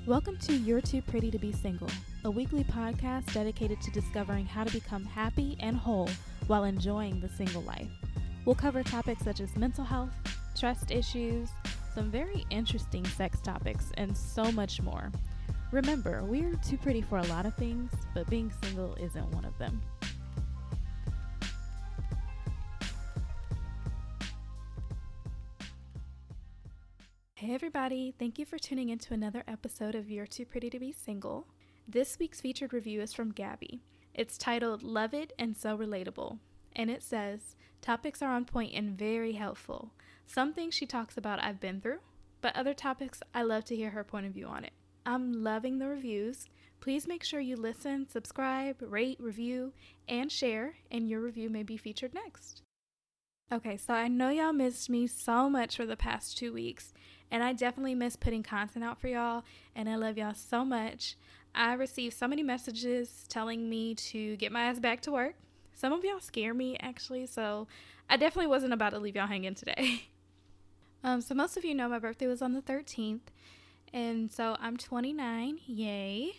Welcome to You're Too Pretty to Be Single, a weekly podcast dedicated to discovering how to become happy and whole while enjoying the single life. We'll cover topics such as mental health, trust issues, some very interesting sex topics, and so much more. Remember, we're too pretty for a lot of things, but being single isn't one of them. Hey everybody, thank you for tuning into another episode of You're Too Pretty to Be Single. This week's featured review is from Gabby. It's titled Love It and So Relatable, and it says, topics are on point and very helpful. Some things she talks about I've been through, but other topics I love to hear her point of view on it. I'm loving the reviews. Please make sure you listen, subscribe, rate, review, and share, and your review may be featured next. Okay, so I know y'all missed me so much for the past 2 weeks, and I definitely miss putting content out for y'all, and I love y'all so much. I received so many messages telling me to get my ass back to work. Some of y'all scare me, actually, so I definitely wasn't about to leave y'all hanging today. So most of you know my birthday was on the 13th, and so I'm 29, yay.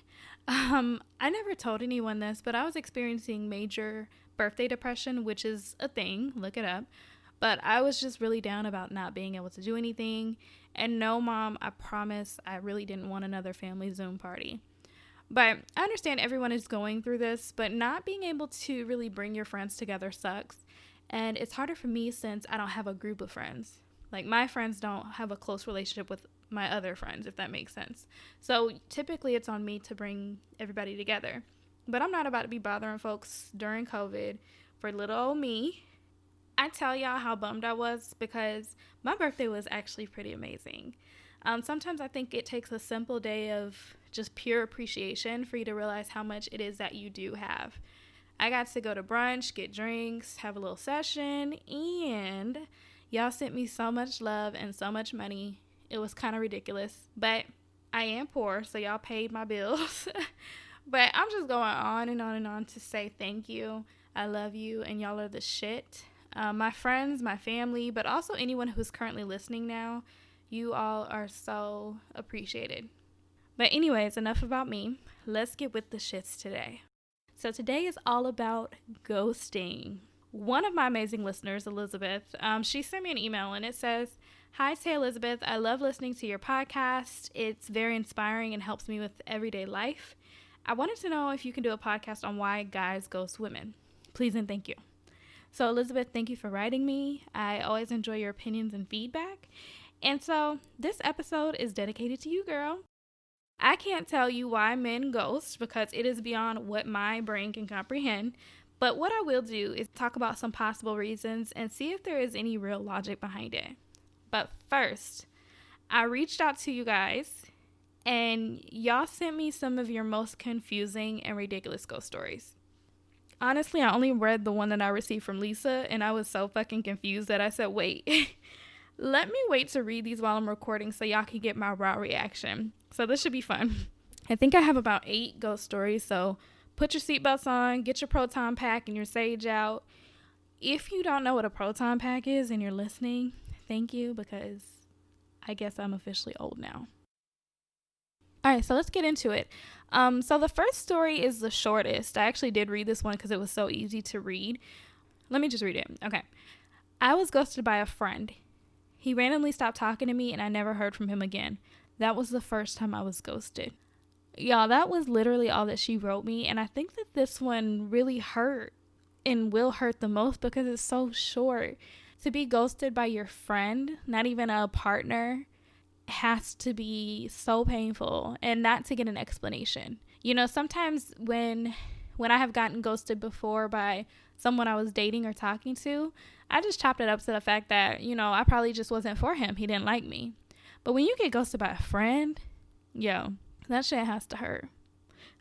I never told anyone this, but I was experiencing major birthday depression, which is a thing, look it up. But I was just really down about not being able to do anything. And no, Mom, I promise I really didn't want another family Zoom party. But I understand everyone is going through this, but not being able to really bring your friends together sucks. And it's harder for me since I don't have a group of friends. Like, my friends don't have a close relationship with my other friends, if that makes sense. So typically it's on me to bring everybody together. But I'm not about to be bothering folks during COVID for little old me. I tell y'all how bummed I was because my birthday was actually pretty amazing. Sometimes I think it takes a simple day of just pure appreciation for you to realize how much it is that you do have. I got to go to brunch, get drinks, have a little session, and y'all sent me so much love and so much money. It was kind of ridiculous, but I am poor, so y'all paid my bills. But I'm just going on and on and on to say thank you. I love you, and y'all are the shit. My friends, my family, but also anyone who's currently listening now, you all are so appreciated. But anyways, enough about me. Let's get with the shits today. So today is all about ghosting. One of my amazing listeners, Elizabeth, she sent me an email and it says, "Hi, Tay Elizabeth. I love listening to your podcast. It's very inspiring and helps me with everyday life. I wanted to know if you can do a podcast on why guys ghost women. Please and thank you." So Elizabeth, thank you for writing me. I always enjoy your opinions and feedback. And so this episode is dedicated to you, girl. I can't tell you why men ghost because it is beyond what my brain can comprehend. But what I will do is talk about some possible reasons and see if there is any real logic behind it. But first, I reached out to you guys and y'all sent me some of your most confusing and ridiculous ghost stories. Honestly, I only read the one that I received from Lisa, and I was so fucking confused that I said, wait, let me wait to read these while I'm recording so y'all can get my raw reaction. So this should be fun. I think I have about 8 ghost stories, so put your seatbelts on, get your Proton Pack and your Sage out. If you don't know what a Proton Pack is and you're listening, thank you, because I guess I'm officially old now. All right, so let's get into it. So the first story is the shortest. I actually did read this one because it was so easy to read. Let me just read it. Okay. I was ghosted by a friend. He randomly stopped talking to me and I never heard from him again. That was the first time I was ghosted. Y'all, that was literally all that she wrote me. And I think that this one really hurt and will hurt the most because it's so short. To be ghosted by your friend, not even a partner, has to be so painful, and not to get an explanation. You know, sometimes when I have gotten ghosted before by someone I was dating or talking to, I just chopped it up to the fact that, you know, I probably just wasn't for him. He didn't like me. But when you get ghosted by a friend, yo, that shit has to hurt.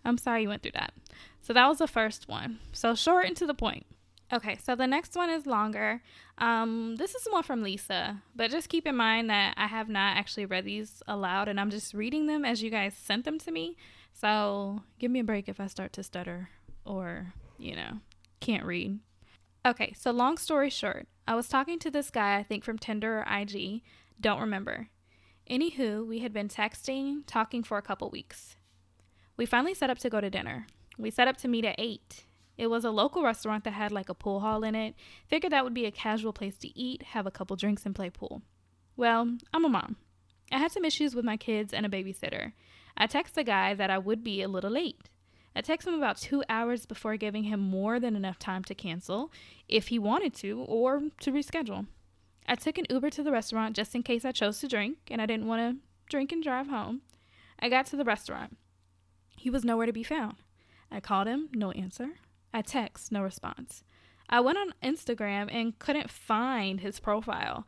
I'm sorry you went through that. So that was the first one. So short and to the point. Okay, so the next one is longer. This is one from Lisa, but just keep in mind that I have not actually read these aloud and I'm just reading them as you guys sent them to me. So give me a break if I start to stutter or, you know, can't read. Okay, so long story short, I was talking to this guy, I think from Tinder or IG, don't remember. Anywho, we had been texting, talking for a couple weeks. We finally set up to go to dinner. We set up to meet at 8. It was a local restaurant that had like a pool hall in it. Figured that would be a casual place to eat, have a couple drinks, and play pool. Well, I'm a mom. I had some issues with my kids and a babysitter. I texted the guy that I would be a little late. I texted him about 2 hours before giving him more than enough time to cancel if he wanted to or to reschedule. I took an Uber to the restaurant just in case I chose to drink and I didn't want to drink and drive home. I got to the restaurant. He was nowhere to be found. I called him, no answer. I text, no response. I went on Instagram and couldn't find his profile.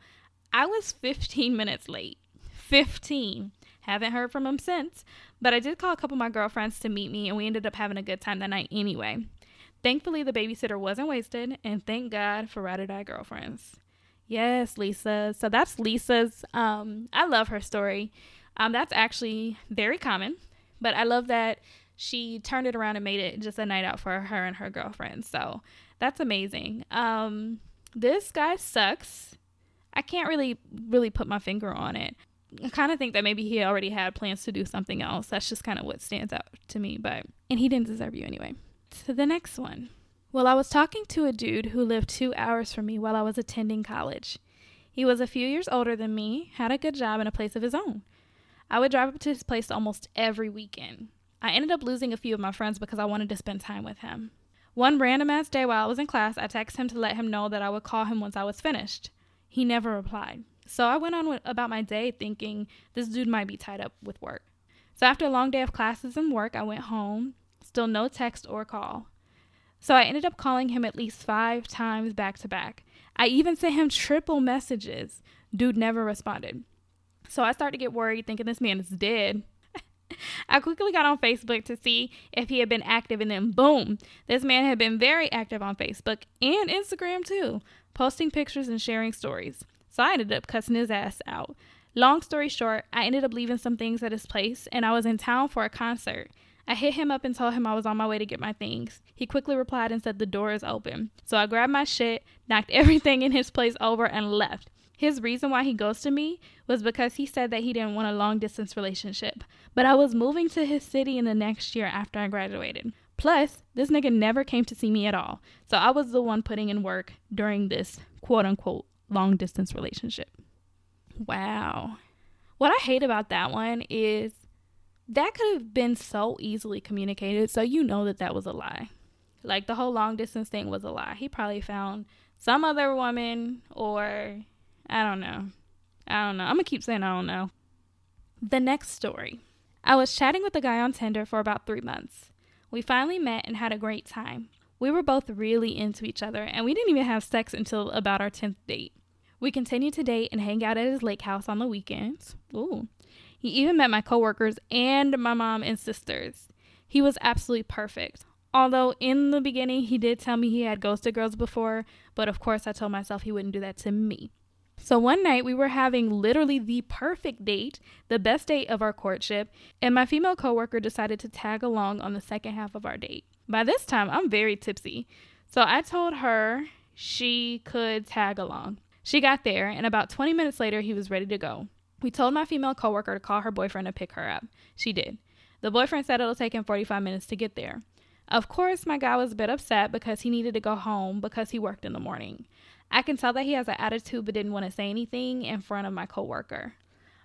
I was 15 minutes late. 15. Haven't heard from him since, but I did call a couple of my girlfriends to meet me and we ended up having a good time that night anyway. Thankfully, the babysitter wasn't wasted, and thank God for ride or die girlfriends. Yes, Lisa. So that's Lisa's. I love her story. That's actually very common, but I love that she turned it around and made it just a night out for her and her girlfriends. So that's amazing. This guy sucks. I can't really put my finger on it. I kind of think that maybe he already had plans to do something else. That's just kind of what stands out to me. And he didn't deserve you anyway. So the next one. Well, I was talking to a dude who lived 2 hours from me while I was attending college. He was a few years older than me, had a good job and a place of his own. I would drive up to his place almost every weekend. I ended up losing a few of my friends because I wanted to spend time with him. One random ass day while I was in class, I texted him to let him know that I would call him once I was finished. He never replied. So I went on about my day thinking this dude might be tied up with work. So after a long day of classes and work, I went home. Still no text or call. So I ended up calling him at least 5 times back to back. I even sent him triple messages. Dude never responded. So I started to get worried thinking this man is dead. I quickly got on Facebook to see if he had been active, and then boom, this man had been very active on Facebook and Instagram too, posting pictures and sharing stories. So I ended up cussing his ass out. Long story short, I ended up leaving some things at his place and I was in town for a concert. I hit him up and told him I was on my way to get my things. He quickly replied and said the door is open. So I grabbed my shit, knocked everything in his place over and left. His reason why he ghosted me was because he said that he didn't want a long distance relationship. But I was moving to his city in the next year after I graduated. Plus, this nigga never came to see me at all. So I was the one putting in work during this quote unquote long distance relationship. Wow. What I hate about that one is that could have been so easily communicated. So you know that was a lie. Like the whole long distance thing was a lie. He probably found some other woman or I don't know. I'm going to keep saying I don't know. The next story. I was chatting with a guy on Tinder for about 3 months. We finally met and had a great time. We were both really into each other and we didn't even have sex until about our 10th date. We continued to date and hang out at his lake house on the weekends. Ooh. He even met my coworkers and my mom and sisters. He was absolutely perfect. Although in the beginning he did tell me he had ghosted girls before, but of course I told myself he wouldn't do that to me. So one night we were having literally the perfect date, the best date of our courtship, and my female coworker decided to tag along on the second half of our date. By this time, I'm very tipsy, so I told her she could tag along. She got there, and about 20 minutes later, he was ready to go. We told my female coworker to call her boyfriend to pick her up. She did. The boyfriend said it'll take him 45 minutes to get there. Of course, my guy was a bit upset because he needed to go home because he worked in the morning. I can tell that he has an attitude but didn't want to say anything in front of my coworker.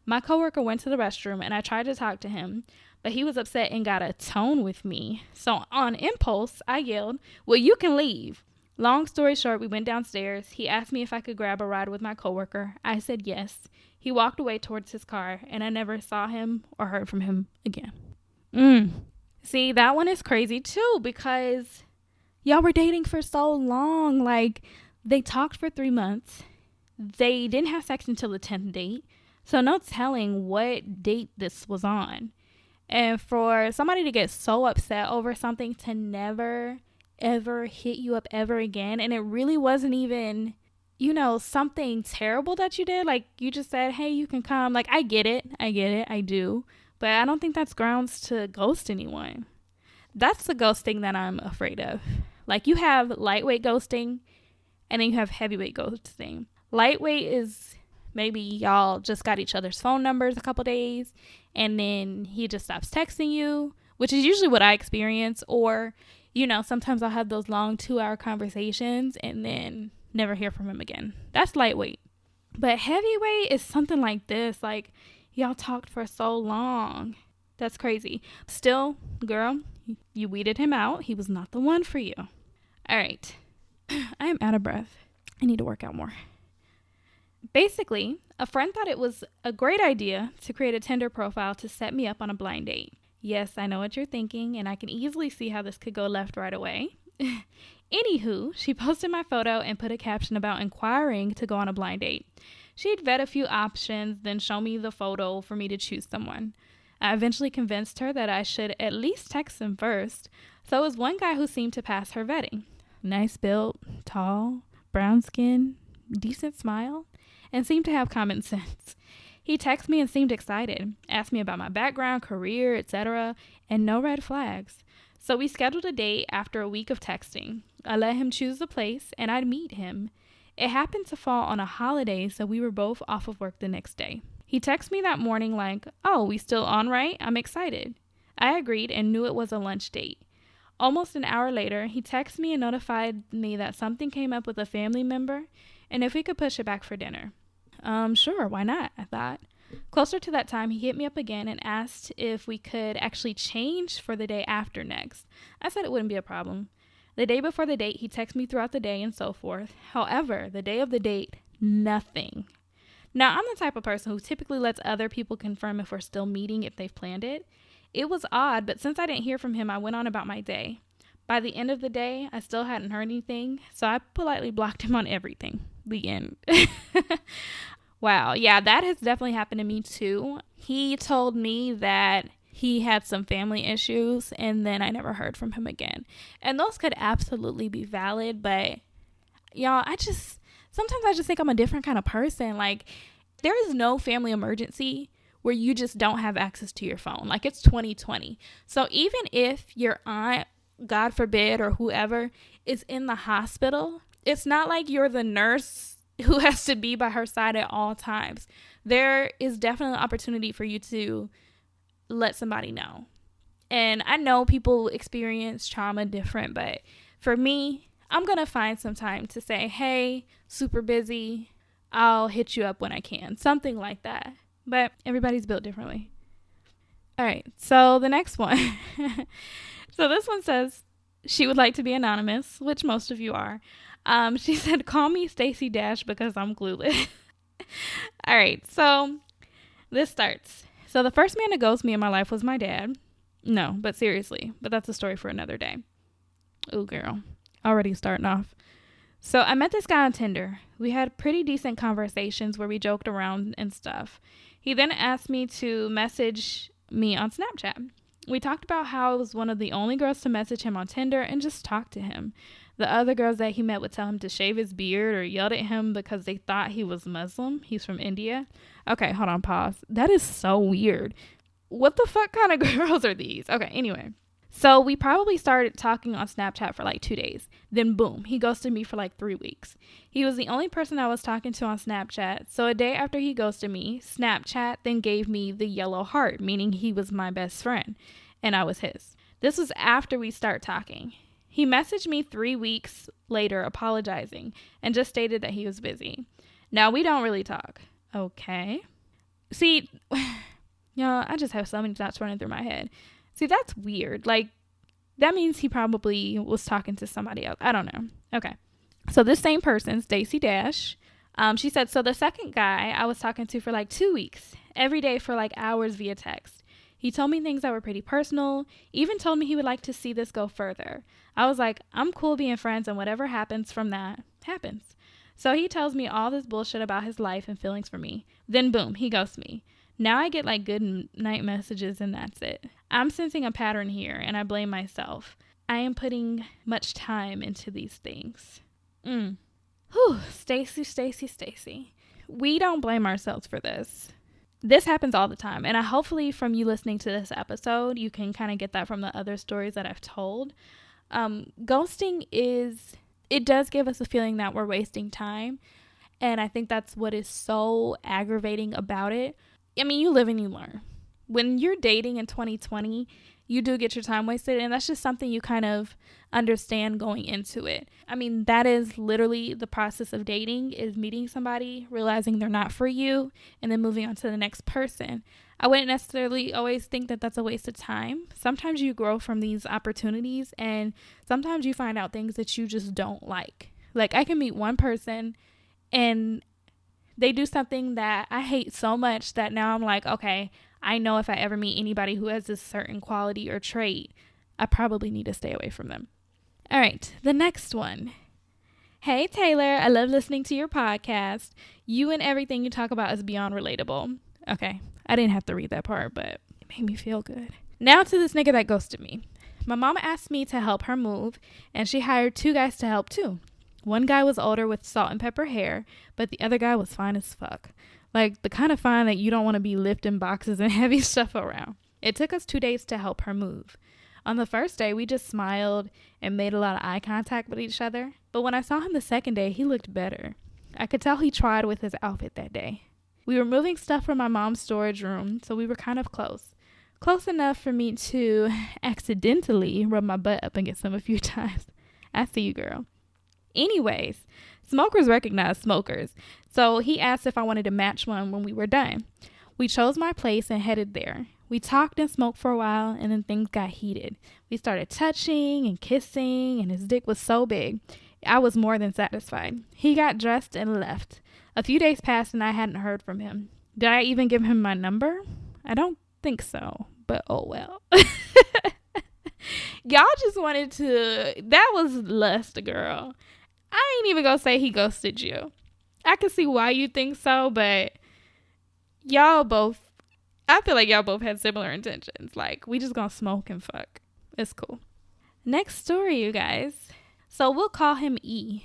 My coworker went to the restroom and I tried to talk to him, but he was upset and got a tone with me. So on impulse, I yelled, "Well, you can leave." Long story short, we went downstairs. He asked me if I could grab a ride with my coworker. I said yes. He walked away towards his car and I never saw him or heard from him again. See, that one is crazy too because y'all were dating for so long. Like, they talked for 3 months. They didn't have sex until the 10th date. So no telling what date this was on. And for somebody to get so upset over something to never, ever hit you up ever again. And it really wasn't even, something terrible that you did. Like, you just said, hey, you can come. Like, I get it. I do. But I don't think that's grounds to ghost anyone. That's the ghosting that I'm afraid of. Like, you have lightweight ghosting. And then you have heavyweight ghosting. Lightweight is maybe y'all just got each other's phone numbers a couple days and then he just stops texting you, which is usually what I experience. Or, sometimes I'll have those long 2-hour conversations and then never hear from him again. That's lightweight. But heavyweight is something like this. Like, y'all talked for so long. That's crazy. Still, girl, you weeded him out. He was not the one for you. All right. I am out of breath. I need to work out more. Basically, a friend thought it was a great idea to create a Tinder profile to set me up on a blind date. Yes, I know what you're thinking, and I can easily see how this could go left right away. Anywho, she posted my photo and put a caption about inquiring to go on a blind date. She'd vet a few options, then show me the photo for me to choose someone. I eventually convinced her that I should at least text him first. So it was one guy who seemed to pass her vetting. Nice build, tall, brown skin, decent smile, and seemed to have common sense. He texted me and seemed excited, asked me about my background, career, etc., and no red flags. So we scheduled a date after a week of texting. I let him choose the place, and I'd meet him. It happened to fall on a holiday, so we were both off of work the next day. He texted me that morning like, "Oh, we still on, right? I'm excited." I agreed and knew it was a lunch date. Almost an hour later, he texted me and notified me that something came up with a family member and if we could push it back for dinner. Sure, why not? I thought. Closer to that time, he hit me up again and asked if we could actually change for the day after next. I said it wouldn't be a problem. The day before the date, he texted me throughout the day and so forth. However, the day of the date, nothing. Now, I'm the type of person who typically lets other people confirm if we're still meeting if they've planned it. It was odd, but since I didn't hear from him, I went on about my day. By the end of the day, I still hadn't heard anything, so I politely blocked him on everything. The end. Wow, yeah, that has definitely happened to me too. He told me that he had some family issues, and then I never heard from him again. And those could absolutely be valid, but y'all, sometimes I just think I'm a different kind of person. Like, there is no family emergency where you just don't have access to your phone. Like, it's 2020. So even if your aunt, God forbid, or whoever is in the hospital, it's not like you're the nurse who has to be by her side at all times. There is definitely an opportunity for you to let somebody know. And I know people experience trauma different, but for me, I'm going to find some time to say, hey, super busy, I'll hit you up when I can. Something like that. But everybody's built differently. All right, so the next one. So this one says she would like to be anonymous, which most of you are. She said, "Call me Stacey Dash because I'm clueless." All right, so this starts. So the first man to ghost me in my life was my dad. No, but seriously, but that's a story for another day. Ooh, girl, already starting off. So I met this guy on Tinder. We had pretty decent conversations where we joked around and stuff. He then asked me to message me on Snapchat. We talked about how I was one of the only girls to message him on Tinder and just talk to him. The other girls that he met would tell him to shave his beard or yelled at him because they thought he was Muslim. He's from India. Okay, hold on, pause. That is so weird. What the fuck kind of girls are these? Okay, anyway. So we probably started talking on Snapchat for like 2 days. Then boom, he ghosted me for like 3 weeks. He was the only person I was talking to on Snapchat. So a day after he ghosted me, Snapchat then gave me the yellow heart, meaning he was my best friend and I was his. This was after we start talking. He messaged me 3 weeks later apologizing and just stated that he was busy. Now we don't really talk. Okay. See, y'all, I just have so many thoughts running through my head. See, that's weird. Like, that means he probably was talking to somebody else. I don't know. Okay. So this same person, Stacey Dash, she said, so the second guy I was talking to for like 2 weeks, every day for like hours via text. He told me things that were pretty personal, even told me he would like to see this go further. I was like, I'm cool being friends and whatever happens from that happens. So he tells me all this bullshit about his life and feelings for me. Then boom, he ghosts me. Now I get like good night messages and that's it. I'm sensing a pattern here and I blame myself. I am putting much time into these things. Whew, Stacey. We don't blame ourselves for this. This happens all the time. And hopefully from you listening to this episode, you can kind of get that from the other stories that I've told. Ghosting it does give us a feeling that we're wasting time. And I think that's what is so aggravating about it. I mean, you live and you learn. When you're dating in 2020, you do get your time wasted, and that's just something you kind of understand going into it. I mean, that is literally the process of dating, is meeting somebody, realizing they're not for you, and then moving on to the next person. I wouldn't necessarily always think that that's a waste of time. Sometimes you grow from these opportunities, and sometimes you find out things that you just don't like. Like, I can meet one person and they do something that I hate so much that now I'm like, okay, I know if I ever meet anybody who has this certain quality or trait, I probably need to stay away from them. All right, the next one. Hey, Taylor, I love listening to your podcast. You and everything you talk about is beyond relatable. Okay, I didn't have to read that part, but it made me feel good. Now to this nigga that ghosted me. My mama asked me to help her move, and she hired 2 guys to help too. One guy was older with salt and pepper hair, but the other guy was fine as fuck. Like, the kind of fine that you don't want to be lifting boxes and heavy stuff around. It took us 2 days to help her move. On the first day, we just smiled and made a lot of eye contact with each other. But when I saw him the second day, he looked better. I could tell he tried with his outfit that day. We were moving stuff from my mom's storage room, so we were kind of close. Close enough for me to accidentally rub my butt up against him a few times. I see you, girl. Anyways, smokers recognize smokers, so he asked if I wanted to match one when we were done. We chose my place and headed there. We talked and smoked for a while, and then things got heated. We started touching and kissing, and his dick was so big. I was more than satisfied. He got dressed and left. A few days passed, and I hadn't heard from him. Did I even give him my number? I don't think so, but oh well. Y'all just wanted to... That was lust, girl. I ain't even gonna say he ghosted you. I can see why you think so, but I feel like y'all both had similar intentions. Like, we just gonna smoke and fuck. It's cool. Next story, you guys. So we'll call him E.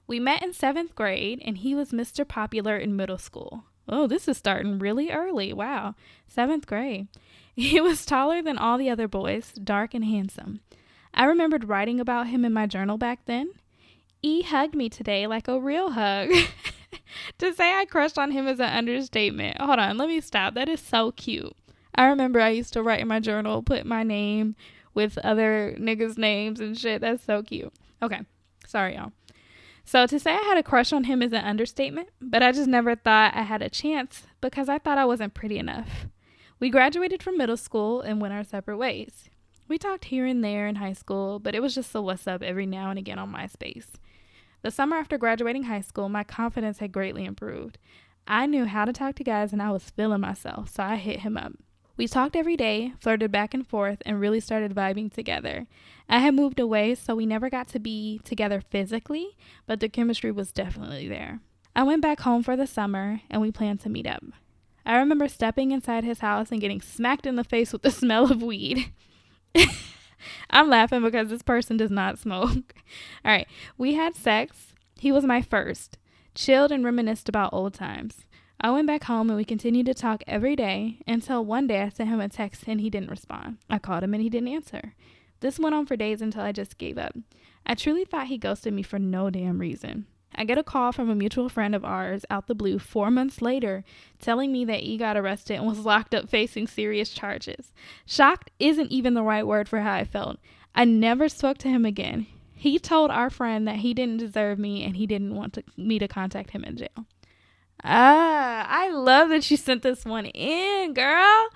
We met in 7th grade, and he was Mr. Popular in middle school. Oh, this is starting really early. Wow. 7th grade. He was taller than all the other boys, dark and handsome. I remembered writing about him in my journal back then. E hugged me today like a real hug. To say I crushed on him is an understatement. Hold on, let me stop. That is so cute. I remember I used to write in my journal, put my name with other niggas' names and shit. That's so cute. Okay, sorry, y'all. So to say I had a crush on him is an understatement, but I just never thought I had a chance because I thought I wasn't pretty enough. We graduated from middle school and went our separate ways. We talked here and there in high school, but it was just a what's up every now and again on MySpace. The summer after graduating high school, my confidence had greatly improved. I knew how to talk to guys and I was feeling myself, so I hit him up. We talked every day, flirted back and forth, and really started vibing together. I had moved away, so we never got to be together physically, but the chemistry was definitely there. I went back home for the summer, and we planned to meet up. I remember stepping inside his house and getting smacked in the face with the smell of weed. I'm laughing because this person does not smoke. All right. We had sex. He was my first. Chilled and reminisced about old times. I went back home and we continued to talk every day until one day I sent him a text and he didn't respond. I called him and he didn't answer. This went on for days until I just gave up. I truly thought he ghosted me for no damn reason. I get a call from a mutual friend of ours out the blue 4 months later telling me that he got arrested and was locked up facing serious charges. Shocked isn't even the right word for how I felt. I never spoke to him again. He told our friend that he didn't deserve me and he didn't want me to contact him in jail. I love that you sent this one in, girl.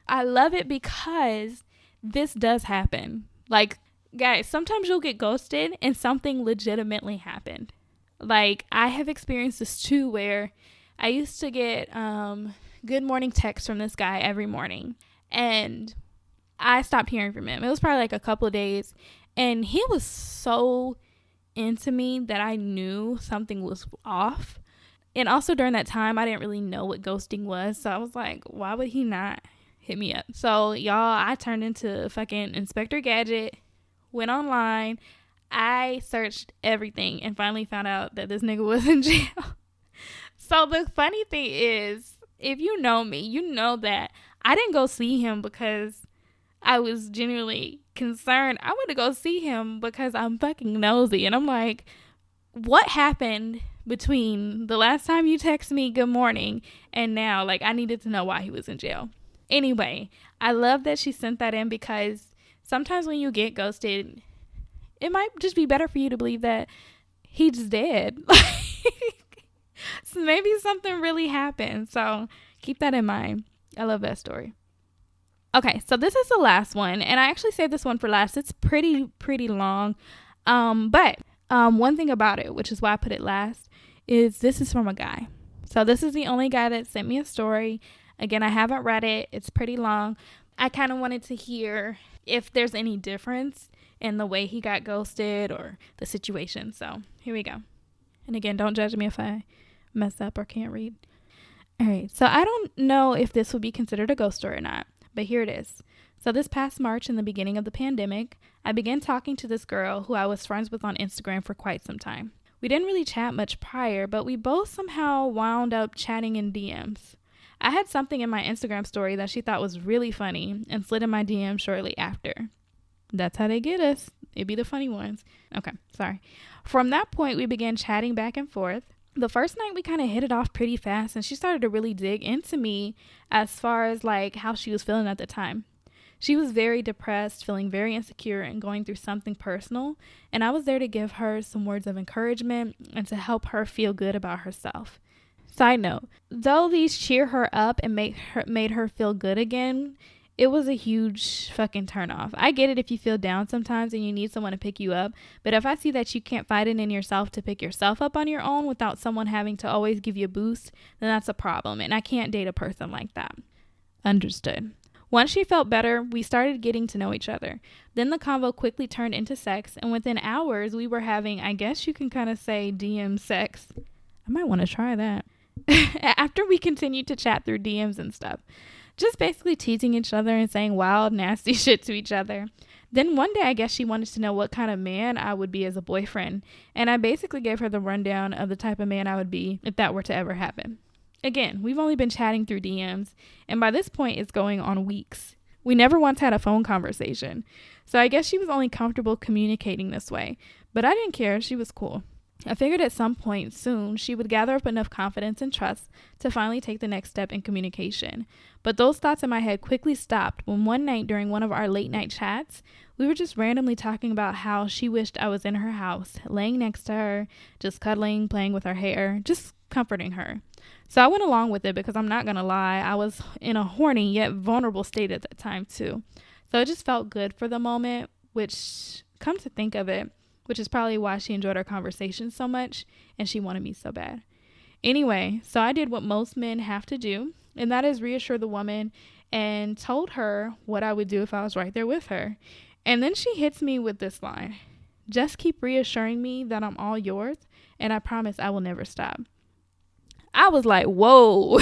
I love it because this does happen. Like, guys, sometimes you'll get ghosted and something legitimately happened. Like, I have experienced this too, where I used to get good morning texts from this guy every morning, and I stopped hearing from him. It was probably like a couple of days, and he was so into me that I knew something was off. And also during that time, I didn't really know what ghosting was, so I was like, why would he not hit me up? So, y'all, I turned into fucking Inspector Gadget, went online, I searched everything and finally found out that this nigga was in jail. So the funny thing is, if you know me, you know that I didn't go see him because I was genuinely concerned. I went to go see him because I'm fucking nosy. And I'm like, what happened between the last time you texted me good morning and now. Like, I needed to know why he was in jail. Anyway, I love that she sent that in because sometimes when you get ghosted, it might just be better for you to believe that he's dead. So maybe something really happened. So keep that in mind. I love that story. Okay, so this is the last one, and I actually saved this one for last. It's pretty long. But one thing about it, which is why I put it last, is this is from a guy. So this is the only guy that sent me a story. Again, I haven't read it. It's pretty long. I kind of wanted to hear if there's any difference in the way he got ghosted or the situation. So here we go. And again, don't judge me if I mess up or can't read. All right. So I don't know if this would be considered a ghost story or not, but here it is. So this past March, in the beginning of the pandemic, I began talking to this girl who I was friends with on Instagram for quite some time. We didn't really chat much prior, but we both somehow wound up chatting in DMs. I had something in my Instagram story that she thought was really funny and slid in my DM shortly after. That's how they get us. It'd be the funny ones. Okay, sorry. From that point, we began chatting back and forth. The first night we kind of hit it off pretty fast, and she started to really dig into me as far as like how she was feeling at the time. She was very depressed, feeling very insecure, and going through something personal, and I was there to give her some words of encouragement and to help her feel good about herself. Side note, though these cheer her up and made her feel good again, it was a huge fucking turnoff. I get it if you feel down sometimes and you need someone to pick you up, but if I see that you can't find it in yourself to pick yourself up on your own without someone having to always give you a boost, then that's a problem, and I can't date a person like that. Understood. Once she felt better, we started getting to know each other. Then the convo quickly turned into sex, and within hours, we were having, I guess you can kind of say, DM sex. I might want to try that. After we continued to chat through DMs and stuff. Just basically teasing each other and saying wild, nasty shit to each other. Then one day, I guess she wanted to know what kind of man I would be as a boyfriend. And I basically gave her the rundown of the type of man I would be if that were to ever happen. Again, we've only been chatting through DMs, and by this point, it's going on weeks. We never once had a phone conversation. So I guess she was only comfortable communicating this way. But I didn't care. She was cool. I figured at some point soon she would gather up enough confidence and trust to finally take the next step in communication. But those thoughts in my head quickly stopped when one night during one of our late night chats, we were just randomly talking about how she wished I was in her house, laying next to her, just cuddling, playing with her hair, just comforting her. So I went along with it because I'm not going to lie, I was in a horny yet vulnerable state at that time too. So it just felt good for the moment, which, come to think of it, which is probably why she enjoyed our conversation so much and she wanted me so bad. Anyway, so I did what most men have to do, and that is reassure the woman and told her what I would do if I was right there with her. And then she hits me with this line: "Just keep reassuring me that I'm all yours, and I promise I will never stop." I was like, whoa,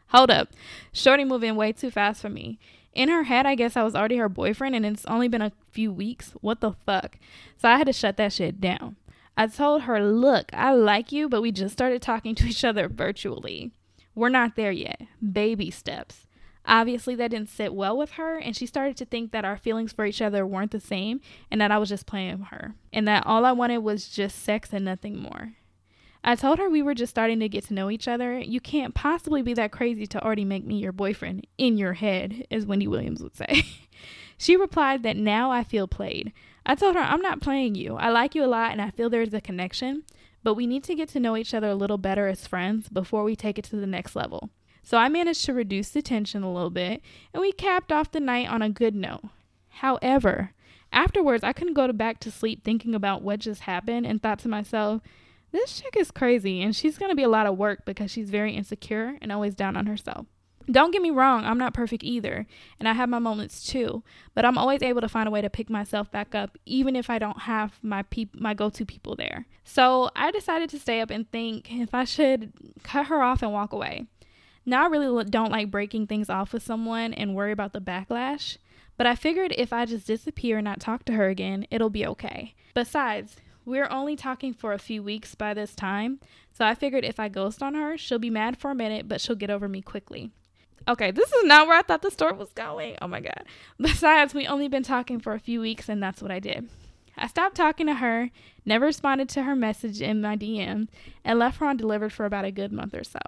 hold up. Shorty moving way too fast for me. In her head, I guess I was already her boyfriend and it's only been a few weeks. What the fuck? So I had to shut that shit down. I told her, look, I like you, but we just started talking to each other virtually. We're not there yet. Baby steps. Obviously, that didn't sit well with her, and she started to think that our feelings for each other weren't the same and that I was just playing with her and that all I wanted was just sex and nothing more. I told her we were just starting to get to know each other. You can't possibly be that crazy to already make me your boyfriend in your head, as Wendy Williams would say. She replied that now I feel played. I told her I'm not playing you. I like you a lot and I feel there's a connection, but we need to get to know each other a little better as friends before we take it to the next level. So I managed to reduce the tension a little bit and we capped off the night on a good note. However, afterwards I couldn't go back to sleep thinking about what just happened and thought to myself, this chick is crazy and she's going to be a lot of work because she's very insecure and always down on herself. Don't get me wrong, I'm not perfect either, and I have my moments too, but I'm always able to find a way to pick myself back up even if I don't have my go-to people there. So I decided to stay up and think if I should cut her off and walk away. Now I really don't like breaking things off with someone and worry about the backlash, but I figured if I just disappear and not talk to her again, it'll be okay. Besides, we're only talking for a few weeks by this time, so I figured if I ghost on her, she'll be mad for a minute, but she'll get over me quickly. Okay, this is not where I thought the story was going. Oh my God. Besides, we only been talking for a few weeks, and that's what I did. I stopped talking to her, never responded to her message in my DM, and left her undelivered for about a good month or so.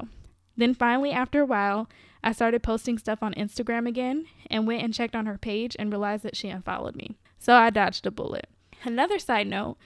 Then finally, after a while, I started posting stuff on Instagram again and went and checked on her page and realized that she unfollowed me. So I dodged a bullet. Another side note,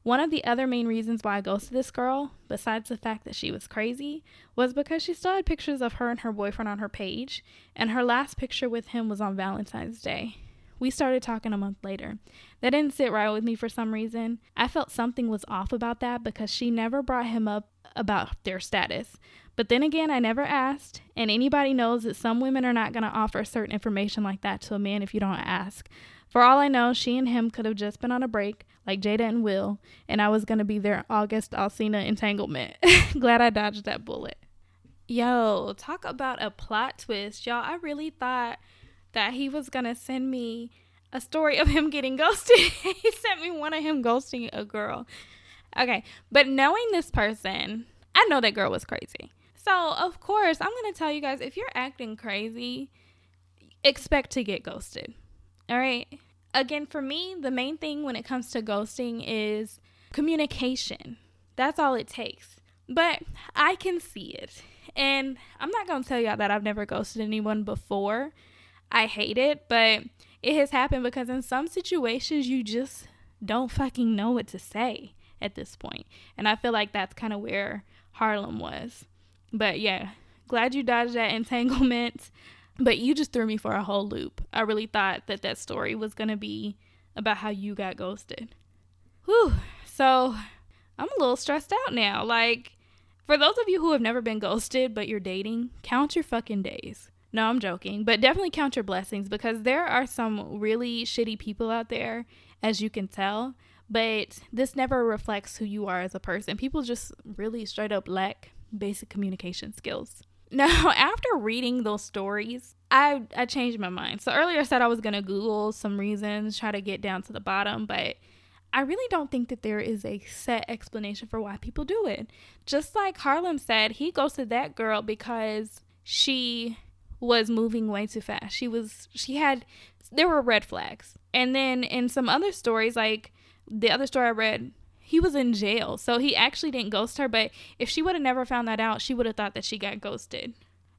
one of the other main reasons why I ghosted this girl, besides the fact that she was crazy, was because she still had pictures of her and her boyfriend on her page, and her last picture with him was on Valentine's Day. We started talking a month later. That didn't sit right with me for some reason. I felt something was off about that because she never brought him up about their status. But then again, I never asked, and anybody knows that some women are not going to offer certain information like that to a man if you don't ask. For all I know, she and him could have just been on a break, like Jada and Will, and I was going to be their August Alsina entanglement. Glad I dodged that bullet. Yo, talk about a plot twist. Y'all, I really thought that he was going to send me a story of him getting ghosted. He sent me one of him ghosting a girl. Okay, but knowing this person, I know that girl was crazy. So, of course, I'm going to tell you guys, if you're acting crazy, expect to get ghosted. All right? Again, for me, the main thing when it comes to ghosting is communication. That's all it takes. But I can see it. And I'm not going to tell y'all that I've never ghosted anyone before. I hate it, but it has happened because in some situations you just don't fucking know what to say at this point. And I feel like that's kind of where Harlem was. But yeah, glad you dodged that entanglement. But you just threw me for a whole loop. I really thought that that story was going to be about how you got ghosted. Whew. So I'm a little stressed out now. Like, for those of you who have never been ghosted but you're dating, count your fucking days. No, I'm joking, but definitely count your blessings because there are some really shitty people out there, as you can tell, but this never reflects who you are as a person. People just really straight up lack basic communication skills. Now, after reading those stories, I changed my mind. So earlier I said I was going to Google some reasons, try to get down to the bottom, but I really don't think that there is a set explanation for why people do it. Just like Harlem said, he ghosted that girl because she was moving way too fast. There were red flags. And then in some other stories, like the other story I read, he was in jail. So he actually didn't ghost her, but if she would have never found that out, she would have thought that she got ghosted.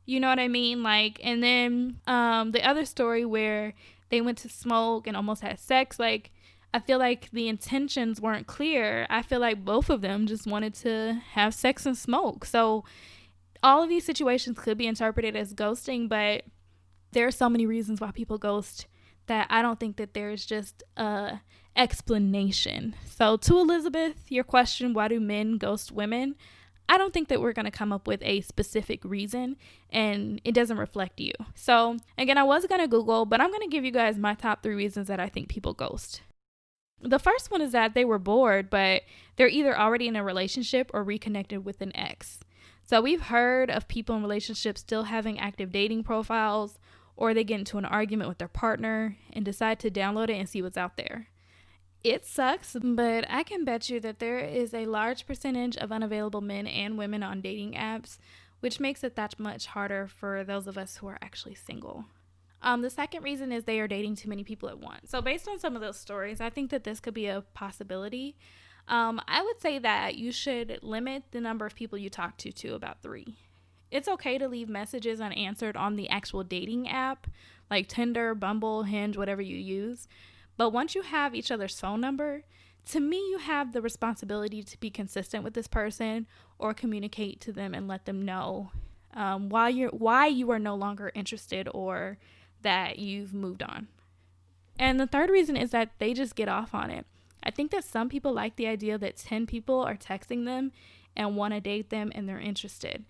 You know what I mean? Like, and then the other story where they went to smoke and almost had sex, like, I feel like the intentions weren't clear. I feel like both of them just wanted to have sex and smoke. So all of these situations could be interpreted as ghosting, but there are so many reasons why people ghost that I don't think that there's just a explanation. So to Elizabeth, your question, why do men ghost women? I don't think that we're going to come up with a specific reason, and it doesn't reflect you. So again, I was going to Google, but I'm going to give you guys my top 3 reasons that I think people ghost. The first one is that they were bored, but they're either already in a relationship or reconnected with an ex. So we've heard of people in relationships still having active dating profiles, or they get into an argument with their partner and decide to download it and see what's out there. It sucks, but I can bet you that there is a large percentage of unavailable men and women on dating apps, which makes it that much harder for those of us who are actually single. The second reason is they are dating too many people at once. So based on some of those stories, I think that this could be a possibility. I would say that you should limit the number of people you talk to about 3. It's okay to leave messages unanswered on the actual dating app, like Tinder, Bumble, Hinge, whatever you use. But once you have each other's phone number, to me, you have the responsibility to be consistent with this person or communicate to them and let them know why you are no longer interested or that you've moved on. And the third reason is that they just get off on it. I think that some people like the idea that 10 people are texting them and want to date them and they're interested.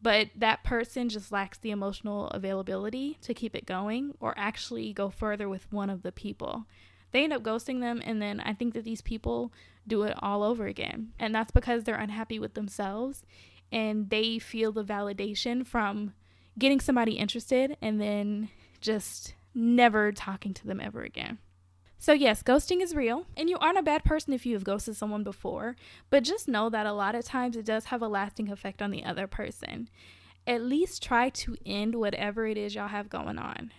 But that person just lacks the emotional availability to keep it going or actually go further with one of the people. They end up ghosting them, and then I think that these people do it all over again. And that's because they're unhappy with themselves and they feel the validation from getting somebody interested and then just never talking to them ever again. So yes, ghosting is real, and you aren't a bad person if you have ghosted someone before, but just know that a lot of times it does have a lasting effect on the other person. At least try to end whatever it is y'all have going on.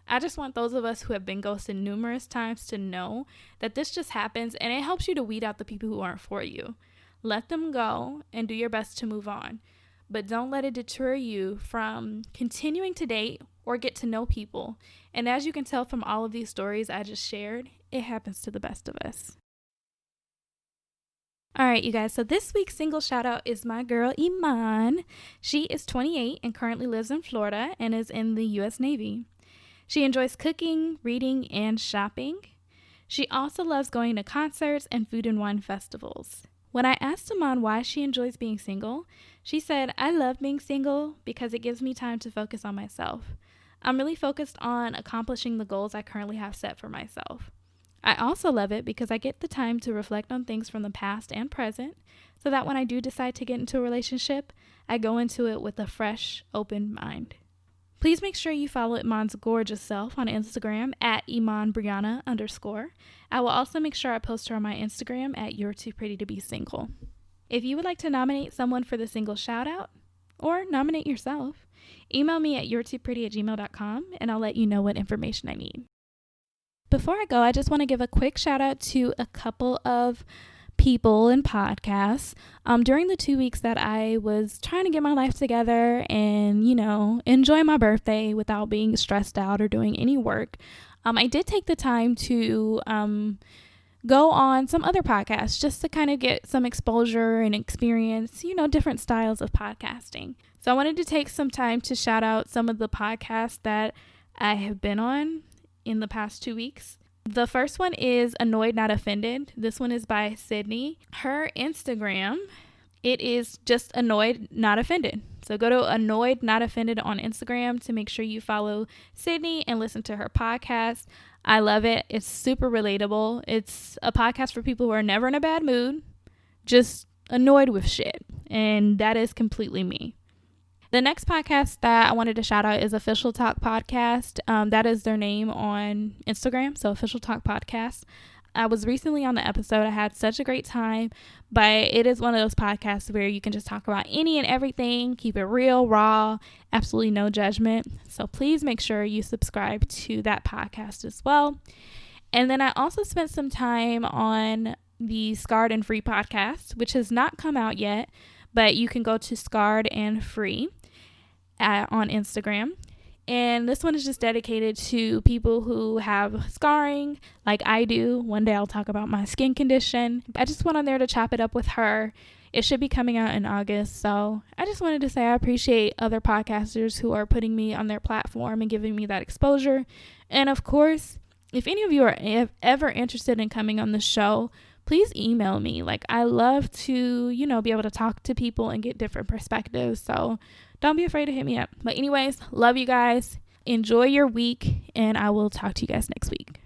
I just want those of us who have been ghosted numerous times to know that this just happens, and it helps you to weed out the people who aren't for you. Let them go and do your best to move on. But don't let it deter you from continuing to date or get to know people. And as you can tell from all of these stories I just shared, it happens to the best of us. All right, you guys. So this week's single shout out is my girl, Iman. She is 28 and currently lives in Florida and is in the U.S. Navy. She enjoys cooking, reading, and shopping. She also loves going to concerts and food and wine festivals. When I asked Iman why she enjoys being single, she said, "I love being single because it gives me time to focus on myself. I'm really focused on accomplishing the goals I currently have set for myself. I also love it because I get the time to reflect on things from the past and present so that when I do decide to get into a relationship, I go into it with a fresh, open mind." Please make sure you follow Iman's gorgeous self on Instagram at ImanBrianna_. I will also make sure I post her on my Instagram at You're Too Pretty to Be Single. If you would like to nominate someone for the single shout out or nominate yourself, email me at you'retopretty@gmail.com and I'll let you know what information I need. Before I go, I just want to give a quick shout out to a couple of people and podcasts. During the 2 weeks that I was trying to get my life together and, enjoy my birthday without being stressed out or doing any work, I did take the time to go on some other podcasts just to kind of get some exposure and experience, different styles of podcasting. So I wanted to take some time to shout out some of the podcasts that I have been on in the past 2 weeks. The first one is Annoyed Not Offended. This one is by Sydney. Her Instagram, it is just Annoyed Not Offended. So go to Annoyed Not Offended on Instagram to make sure you follow Sydney and listen to her podcast. I love it. It's super relatable. It's a podcast for people who are never in a bad mood, just annoyed with shit. And that is completely me. The next podcast that I wanted to shout out is Official Talk Podcast. That is their name on Instagram, so Official Talk Podcast. I was recently on the episode. I had such a great time, but it is one of those podcasts where you can just talk about any and everything, keep it real, raw, absolutely no judgment. So please make sure you subscribe to that podcast as well. And then I also spent some time on the Scarred and Free podcast, which has not come out yet, but you can go to Scarred and Free on Instagram. And this one is just dedicated to people who have scarring like I do. One day I'll talk about my skin condition. I just went on there to chop it up with her. It should be coming out in August. So I just wanted to say I appreciate other podcasters who are putting me on their platform and giving me that exposure. And of course, if any of you are ever interested in coming on the show, please email me. I love to, be able to talk to people and get different perspectives. So don't be afraid to hit me up. But anyways, love you guys. Enjoy your week, and I will talk to you guys next week.